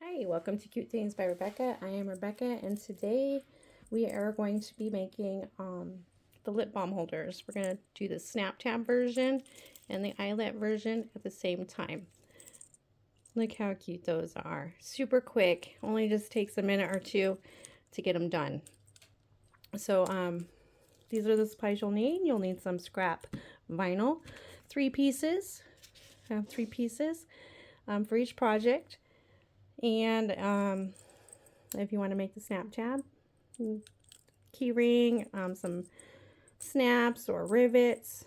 Hi, welcome to Cute Things by Rebecca. I am Rebecca, and today we are going to be making the lip balm holders. We're going to do the snap tab version and the eyelet version at the same time. Look how cute those are. Super quick, only just takes a minute or two to get them done. So these are the supplies you'll need. You'll need some scrap vinyl, 3 pieces. I have 3 pieces for each project. And if you want to make the snap tab, key ring, some snaps or rivets,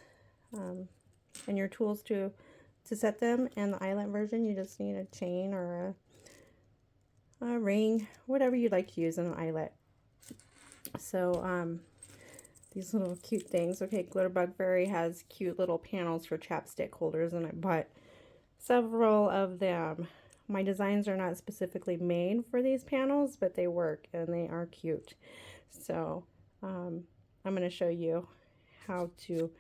and your tools to set them. And the eyelet version, you just need a chain or a ring, whatever you'd like to use in an eyelet. So these little cute things. Okay, Glitterbug Fairy has cute little panels for chapstick holders, and I bought several of them. My designs are not specifically made for these panels, but they work and they are cute. So I'm going to show you how to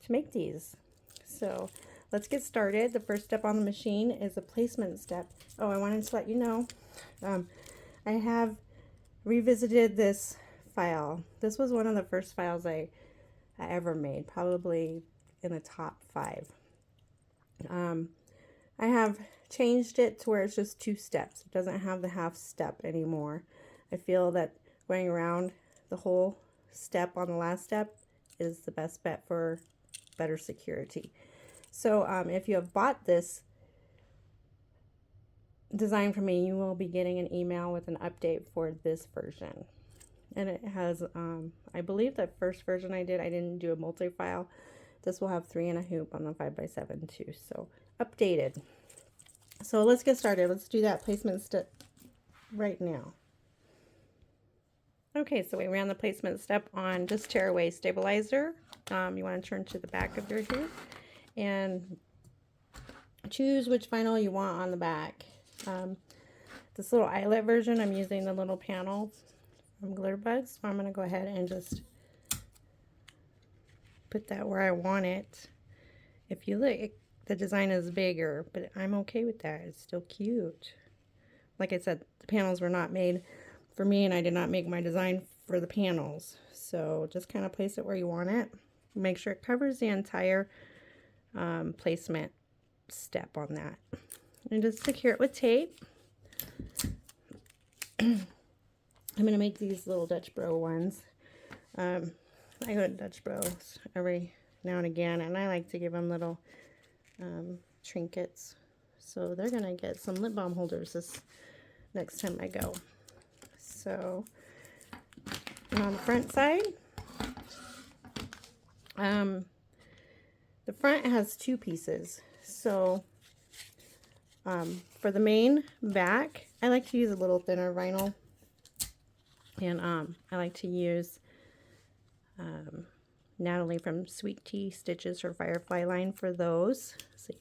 make these. So let's get started. The first step on the machine is a placement step. Oh, I wanted to let you know, I have revisited this file. This was one of the first files I ever made, probably in the top 5. I have changed it to where it's just 2 steps. It doesn't have the half step anymore. I feel that going around the whole step on the last step is the best bet for better security. So if you have bought this design from me, you will be getting an email with an update for this version. And it has, I believe the first version I didn't do a multi-file. This will have 3 and a hoop on the 5x7 too. So updated. So let's get started. Let's do that placement step right now. Okay, so we ran the placement step on just tearaway stabilizer. You want to turn to the back of your hoop and choose which vinyl you want on the back. This little eyelet version, I'm using the little panel from Glitterbug, so I'm going to go ahead and just put that where I want it. If you look, the design is bigger, but I'm okay with that. It's still cute. Like I said, the panels were not made for me, and I did not make my design for the panels. So just kind of place it where you want it. Make sure it covers the entire placement step on that. And just secure it with tape. I'm going to make these little Dutch Bro ones. I go to Dutch Bros every now and again, and I like to give them little trinkets. So they're gonna get some lip balm holders this next time I go. So, and on the front side, the front has 2 pieces. So for the main back, I like to use a little thinner vinyl, and I like to use Natalie from Sweet Tea Stitches her Firefly line for those. So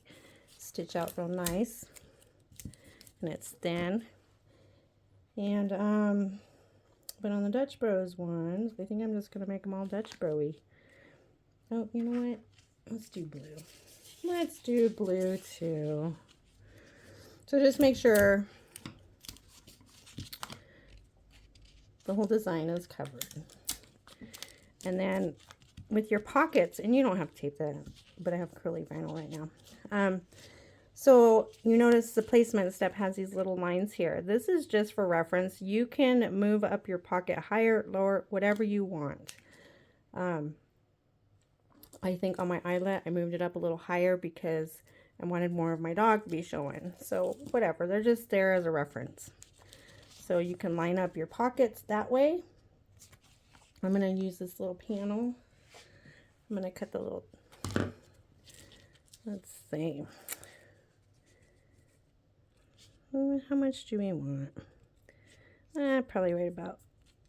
stitch out real nice, and it's thin. And but on the Dutch Bros ones, I think I'm just gonna make them all Dutch Bro-y. Oh, you know what? Let's do blue. Let's do blue too. So just make sure the whole design is covered. And then with your pockets, and you don't have to tape that, but I have curly vinyl right now. So you notice the placement step has these little lines here. This is just for reference. You can move up your pocket higher, lower, whatever you want. I think on my eyelet, I moved it up a little higher because I wanted more of my dog to be showing. So whatever, they're just there as a reference. So you can line up your pockets that way. I'm going to use this little panel. I'm going to cut the little, let's see. How much do we want? Probably right about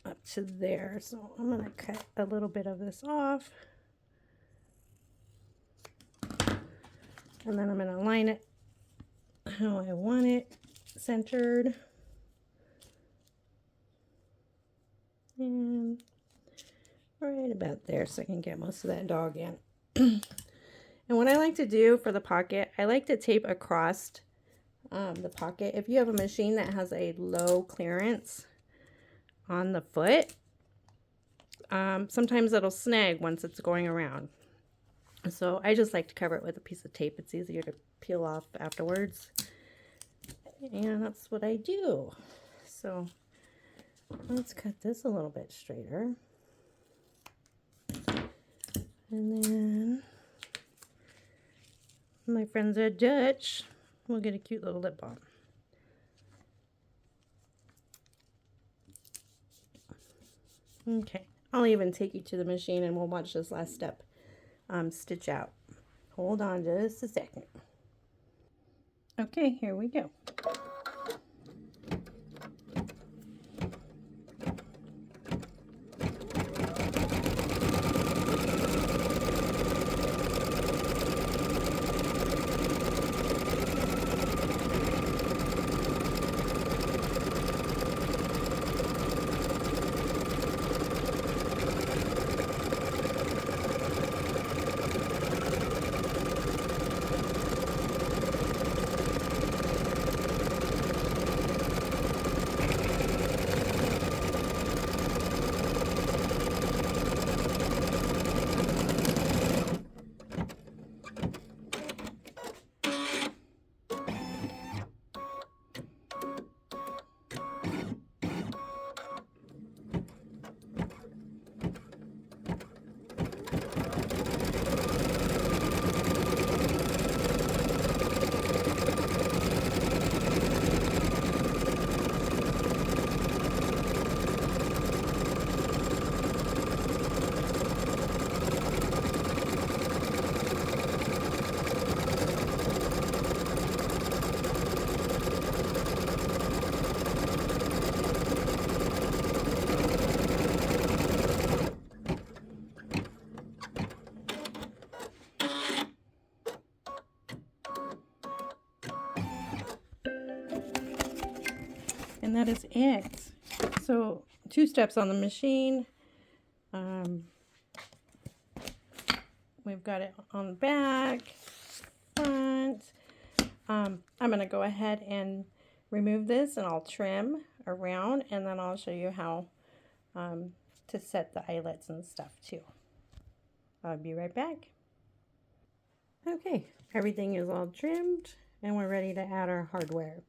up to there. So I'm going to cut a little bit of this off. And then I'm going to line it how I want it centered. And right about there, so I can get most of that dog in. And what I like to do for the pocket, I like to tape across the pocket. If you have a machine that has a low clearance on the foot, sometimes it'll snag once it's going around. So I just like to cover it with a piece of tape. It's easier to peel off afterwards. And that's what I do. So let's cut this a little bit straighter. And then my friends at Dutch will get a cute little lip balm. Okay, I'll even take you to the machine and we'll watch this last step stitch out. Hold on just a second. Okay, here we go. And that is it. So 2 steps on the machine. We've got it on the back, front. I'm going to go ahead and remove this and I'll trim around, and then I'll show you how to set the eyelets and stuff too. I'll be right back. Okay, everything is all trimmed and we're ready to add our hardware.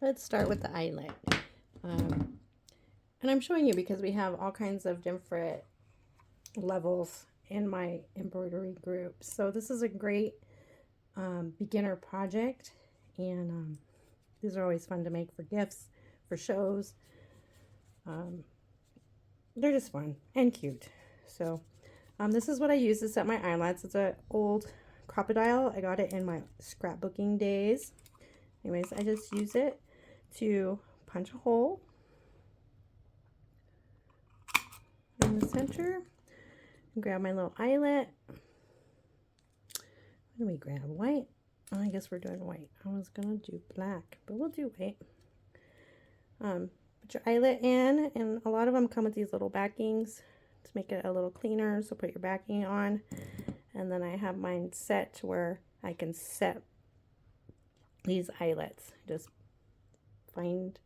Let's start with the eyelet. And I'm showing you because we have all kinds of different levels in my embroidery group. So this is a great beginner project, and these are always fun to make for gifts, for shows. They're just fun and cute. So this is what I use to set my eyelets. It's an old crocodile. I got it in my scrapbooking days. Anyways, I just use it to punch a hole in the center and grab my little eyelet. What do we grab? White? Oh, I guess we're doing white. I was gonna do black, but we'll do white. Put your eyelet in, and a lot of them come with these little backings to make it a little cleaner. So put your backing on, and then I have mine set to where I can set these eyelets. Just find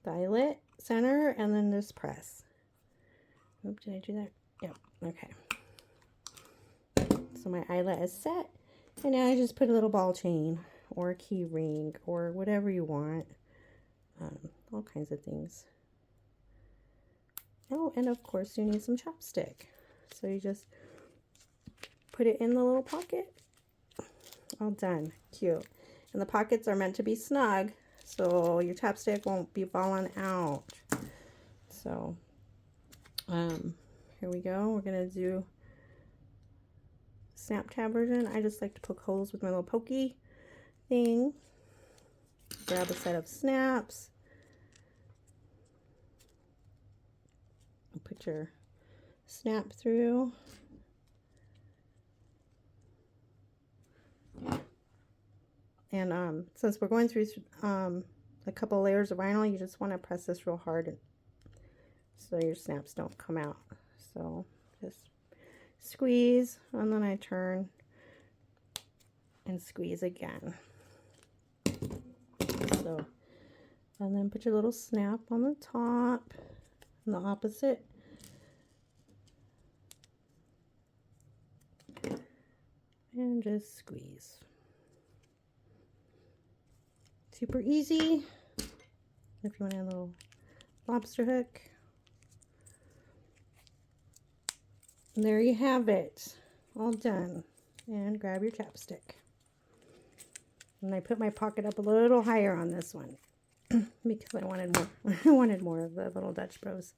the eyelet center and then just press. Oops, did I do that? Yep. Okay. So my eyelet is set, and now I just put a little ball chain or a key ring or whatever you want. All kinds of things. Oh, and of course you need some chopstick. So you just put it in the little pocket. All done. Cute. And the pockets are meant to be snug, so your chapstick won't be falling out. So, here we go. We're going to do snap tab version. I just like to poke holes with my little pokey thing. Grab a set of snaps. Put your snap through. And since we're going through a couple layers of vinyl, you just want to press this real hard so your snaps don't come out. So just squeeze, and then I turn and squeeze again. So, and then put your little snap on the top and the opposite. And just squeeze. Super easy. If you want a little lobster hook. And there you have it. All done. And grab your chapstick. And I put my pocket up a little higher on this one because I wanted more. I wanted more of the little Dutch Bros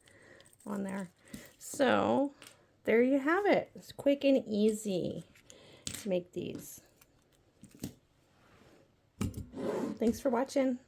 on there. So there you have it. It's quick and easy to make these. Thanks for watching.